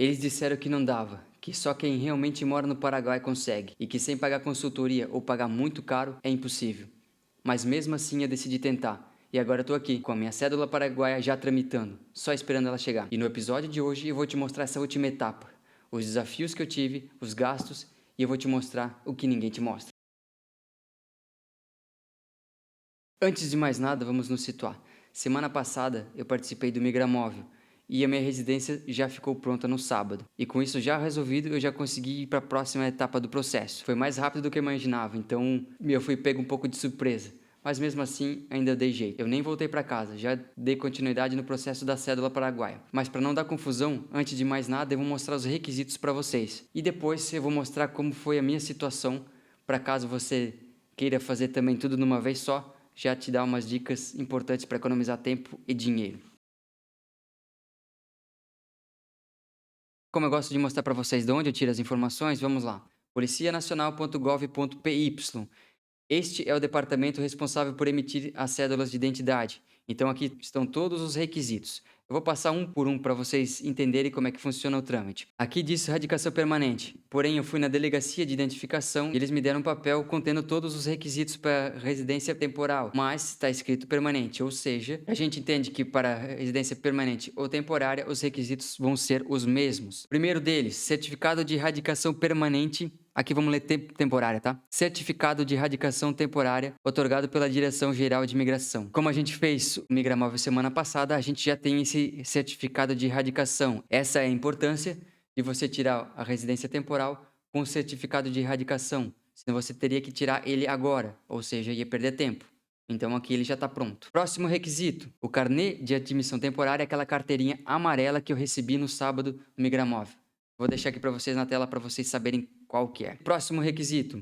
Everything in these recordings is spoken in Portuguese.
Eles disseram que não dava, que só quem realmente mora no Paraguai consegue, e que sem pagar consultoria ou pagar muito caro é impossível. Mas mesmo assim eu decidi tentar, e agora eu tô aqui, com a minha cédula paraguaia já tramitando, só esperando ela chegar. E no episódio de hoje eu vou te mostrar essa última etapa, os desafios que eu tive, os gastos, e eu vou te mostrar o que ninguém te mostra. Antes de mais nada, vamos nos situar. Semana passada eu participei do Migramóvel e a minha residência já ficou pronta no sábado. E com isso já resolvido, eu já consegui ir para a próxima etapa do processo. Foi mais rápido do que eu imaginava, então eu fui pego um pouco de surpresa. Mas mesmo assim, ainda dei jeito. Eu nem voltei para casa, já dei continuidade no processo da cédula paraguaia. Mas para não dar confusão, antes de mais nada, eu vou mostrar os requisitos para vocês. E depois eu vou mostrar como foi a minha situação, para caso você queira fazer também tudo numa vez só, já te dá umas dicas importantes para economizar tempo e dinheiro. Como eu gosto de mostrar para vocês de onde eu tiro as informações, vamos lá. policianacional.gov.py. Este é o departamento responsável por emitir as cédulas de identidade. Então aqui estão todos os requisitos. Eu vou passar um por um para vocês entenderem como é que funciona o trâmite. Aqui diz radicação permanente, porém eu fui na delegacia de identificação e eles me deram um papel contendo todos os requisitos para residência temporal, mas está escrito permanente, ou seja, a gente entende que para residência permanente ou temporária os requisitos vão ser os mesmos. Primeiro deles, certificado de radicação permanente. Aqui vamos ler temporária, tá? Certificado de radicação temporária, otorgado pela Direção-Geral de Imigração. Como a gente fez o Migramóvel semana passada, a gente já tem esse certificado de radicação. Essa é a importância de você tirar a residência temporal com o certificado de radicação. Senão você teria que tirar ele agora, ou seja, ia perder tempo. Então aqui ele já está pronto. Próximo requisito, o carnê de admissão temporária, aquela carteirinha amarela que eu recebi no sábado no Migramóvel. Vou deixar aqui para vocês na tela para vocês saberem qual que é. Próximo requisito,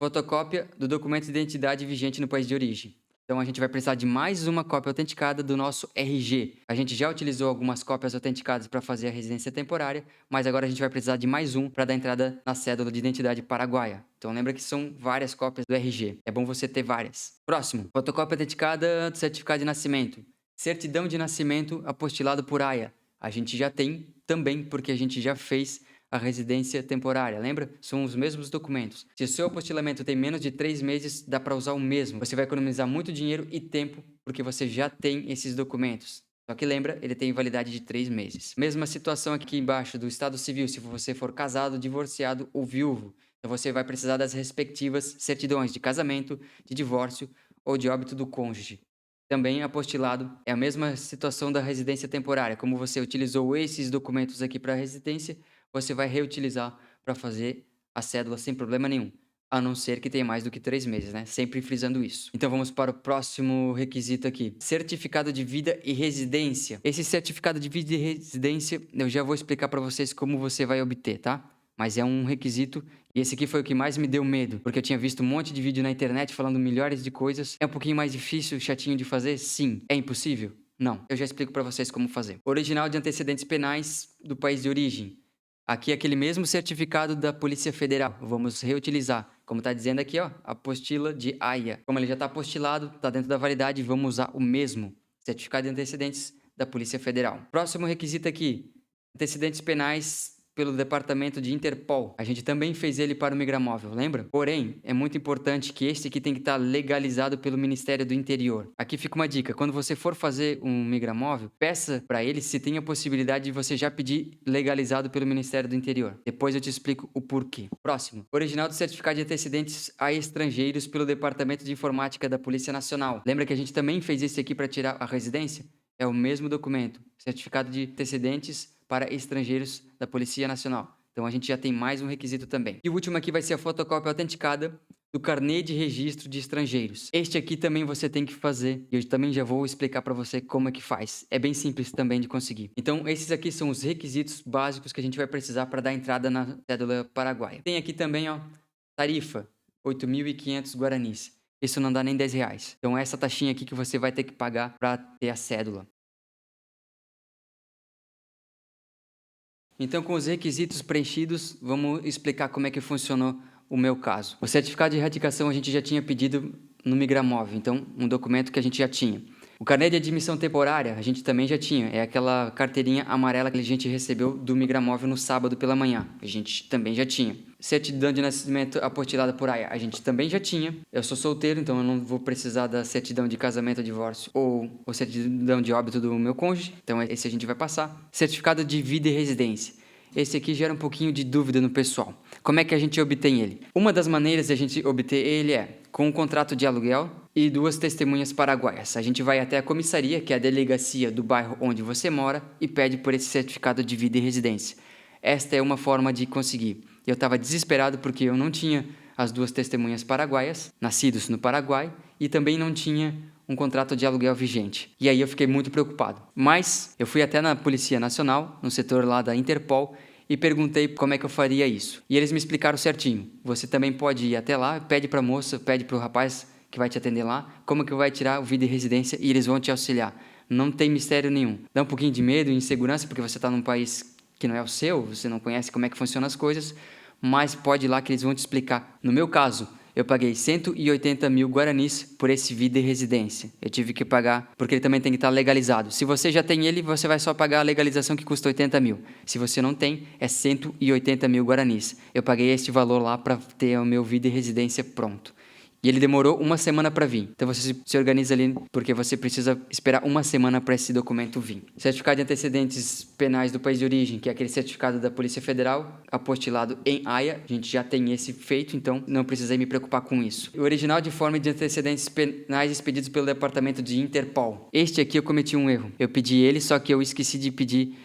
fotocópia do documento de identidade vigente no país de origem. Então a gente vai precisar de mais uma cópia autenticada do nosso RG. A gente já utilizou algumas cópias autenticadas para fazer a residência temporária, mas agora a gente vai precisar de mais um para dar entrada na cédula de identidade paraguaia. Então lembra que são várias cópias do RG. É bom você ter várias. Próximo, fotocópia autenticada do certificado de nascimento. Certidão de nascimento apostilado por AIA. A gente já tem também, porque a gente já fez a residência temporária, lembra? São os mesmos documentos. Se o seu apostilamento tem menos de 3 meses, dá para usar o mesmo. Você vai economizar muito dinheiro e tempo, porque você já tem esses documentos. Só que lembra, ele tem validade de 3 meses. Mesma situação aqui embaixo do estado civil, se você for casado, divorciado ou viúvo. Então você vai precisar das respectivas certidões de casamento, de divórcio ou de óbito do cônjuge. Também apostilado é a mesma situação da residência temporária. Como você utilizou esses documentos aqui para a residência, você vai reutilizar para fazer a cédula sem problema nenhum. A não ser que tenha mais do que 3 meses, né? Sempre frisando isso. Então vamos para o próximo requisito aqui. Certificado de vida e residência. Esse certificado de vida e residência, eu já vou explicar para vocês como você vai obter, tá? Mas é um requisito, e esse aqui foi o que mais me deu medo, porque eu tinha visto um monte de vídeo na internet falando milhares de coisas. É um pouquinho mais difícil, chatinho de fazer? Sim. É impossível? Não. Eu já explico para vocês como fazer. Original de antecedentes penais do país de origem. Aqui é aquele mesmo certificado da Polícia Federal. Vamos reutilizar. Como está dizendo aqui, ó, apostila de AIA. Como ele já está apostilado, está dentro da validade, vamos usar o mesmo. Certificado de antecedentes da Polícia Federal. Próximo requisito aqui. Antecedentes penais pelo Departamento de Interpol. A gente também fez ele para o Migramóvel, lembra? Porém, é muito importante que este aqui tem que estar legalizado pelo Ministério do Interior. Aqui fica uma dica, quando você for fazer um Migramóvel, peça para ele se tem a possibilidade de você já pedir legalizado pelo Ministério do Interior. Depois eu te explico o porquê. Próximo. Original do certificado de antecedentes a estrangeiros pelo Departamento de Informática da Polícia Nacional. Lembra que a gente também fez esse aqui para tirar a residência? É o mesmo documento. Certificado de antecedentes para estrangeiros da Polícia Nacional. Então a gente já tem mais um requisito também. E o último aqui vai ser a fotocópia autenticada do carnê de registro de estrangeiros. Este aqui também você tem que fazer e eu também já vou explicar para você como é que faz. É bem simples também de conseguir. Então esses aqui são os requisitos básicos que a gente vai precisar para dar entrada na cédula paraguaia. Tem aqui também, ó, tarifa, 8.500 guaranis. Isso não dá nem 10 reais. Então essa taxinha aqui que você vai ter que pagar para ter a cédula. Então, com os requisitos preenchidos, vamos explicar como é que funcionou o meu caso. O certificado de erradicação a gente já tinha pedido no Migramóvel, então um documento que a gente já tinha. O carnê de admissão temporária a gente também já tinha, é aquela carteirinha amarela que a gente recebeu do Migramóvel no sábado pela manhã, a gente também já tinha. Certidão de nascimento apostilada por AIA, a gente também já tinha. Eu sou solteiro, então eu não vou precisar da certidão de casamento, divórcio ou certidão de óbito do meu cônjuge, então esse a gente vai passar. Certificado de vida e residência. Esse aqui gera um pouquinho de dúvida no pessoal. Como é que a gente obtém ele? Uma das maneiras de a gente obter ele é com um contrato de aluguel e 2 testemunhas paraguaias. A gente vai até a comissaria, que é a delegacia do bairro onde você mora, e pede por esse certificado de vida e residência. Esta é uma forma de conseguir. Eu estava desesperado porque eu não tinha as 2 testemunhas paraguaias, nascidos no Paraguai, e também não tinha um contrato de aluguel vigente. E aí eu fiquei muito preocupado. Mas eu fui até na Polícia Nacional, no setor lá da Interpol, e perguntei como é que eu faria isso. E eles me explicaram certinho. Você também pode ir até lá, pede para a moça, pede para o rapaz que vai te atender lá, como que vai tirar o vida e residência e eles vão te auxiliar. Não tem mistério nenhum. Dá um pouquinho de medo e insegurança porque você está num país que não é o seu, você não conhece como é que funcionam as coisas, mas pode ir lá que eles vão te explicar. No meu caso, eu paguei 180 mil guaranis por esse vida e residência. Eu tive que pagar, porque ele também tem que estar legalizado. Se você já tem ele, você vai só pagar a legalização que custa 80 mil. Se você não tem, é 180 mil guaranis. Eu paguei este valor lá para ter o meu vida e residência pronto. E ele demorou 1 semana para vir. Então você se organiza ali, porque você precisa esperar 1 semana para esse documento vir. Certificado de antecedentes penais do país de origem, que é aquele certificado da Polícia Federal, apostilado em AIA. A gente já tem esse feito, então não precisei me preocupar com isso. O original de forma de antecedentes penais expedidos pelo Departamento de Interpol. Este aqui eu cometi um erro. Eu pedi ele, só que eu esqueci de pedir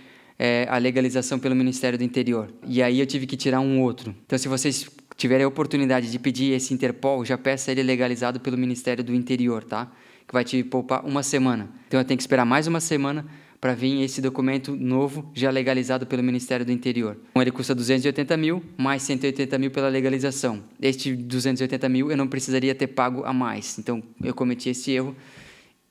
a legalização pelo Ministério do Interior. E aí eu tive que tirar um outro. Então se vocês tiverem a oportunidade de pedir esse Interpol, já peça ele legalizado pelo Ministério do Interior, tá? Que vai te poupar 1 semana. Então eu tenho que esperar mais 1 semana para vir esse documento novo, já legalizado pelo Ministério do Interior. Então, ele custa 280 mil, mais 180 mil pela legalização. Este 280 mil eu não precisaria ter pago a mais. Então eu cometi esse erro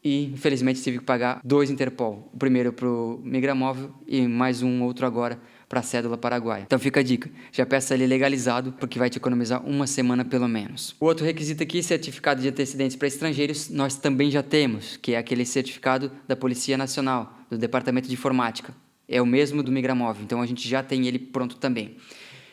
e infelizmente tive que pagar 2 Interpol. O primeiro para o Migramóvel e mais um outro agora para a cédula paraguaia. Então fica a dica, já peça ele legalizado, porque vai te economizar 1 semana pelo menos. O outro requisito aqui, certificado de antecedentes para estrangeiros, nós também já temos, que é aquele certificado da Polícia Nacional, do Departamento de Informática. É o mesmo do Migramóvel, então a gente já tem ele pronto também.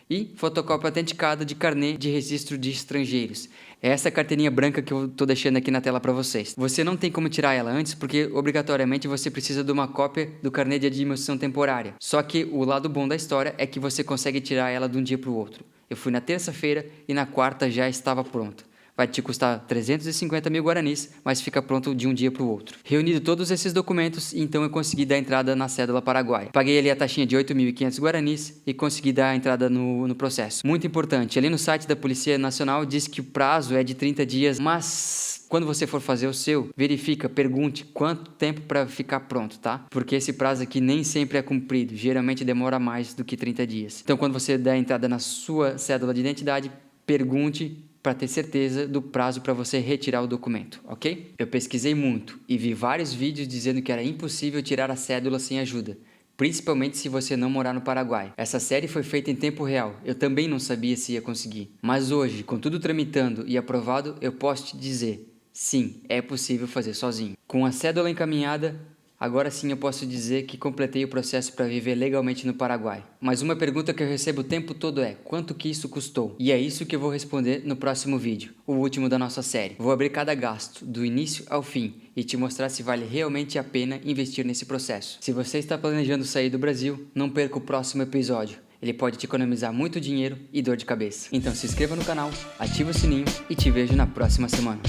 E fotocópia autenticada de carnê de registro de estrangeiros. É essa carteirinha branca que eu estou deixando aqui na tela para vocês. Você não tem como tirar ela antes, porque obrigatoriamente você precisa de uma cópia do carnê de admissão temporária. Só que o lado bom da história é que você consegue tirar ela de um dia para o outro. Eu fui na terça-feira e na quarta já estava pronto. Vai te custar 350 mil guaranis, mas fica pronto de um dia para o outro. Reunido todos esses documentos, então eu consegui dar entrada na cédula paraguaia. Paguei ali a taxinha de 8.500 guaranis e consegui dar a entrada no processo. Muito importante, ali no site da Polícia Nacional diz que o prazo é de 30 dias, mas quando você for fazer o seu, verifica, pergunte quanto tempo para ficar pronto, tá? Porque esse prazo aqui nem sempre é cumprido, geralmente demora mais do que 30 dias. Então quando você der a entrada na sua cédula de identidade, pergunte para ter certeza do prazo para você retirar o documento, ok? Eu pesquisei muito e vi vários vídeos dizendo que era impossível tirar a cédula sem ajuda, principalmente se você não morar no Paraguai. Essa série foi feita em tempo real, eu também não sabia se ia conseguir. Mas hoje, com tudo tramitando e aprovado, eu posso te dizer, sim, é possível fazer sozinho. Com a cédula encaminhada, agora sim eu posso dizer que completei o processo para viver legalmente no Paraguai. Mas uma pergunta que eu recebo o tempo todo é, quanto que isso custou? E é isso que eu vou responder no próximo vídeo, o último da nossa série. Vou abrir cada gasto, do início ao fim, e te mostrar se vale realmente a pena investir nesse processo. Se você está planejando sair do Brasil, não perca o próximo episódio. Ele pode te economizar muito dinheiro e dor de cabeça. Então se inscreva no canal, ative o sininho e te vejo na próxima semana.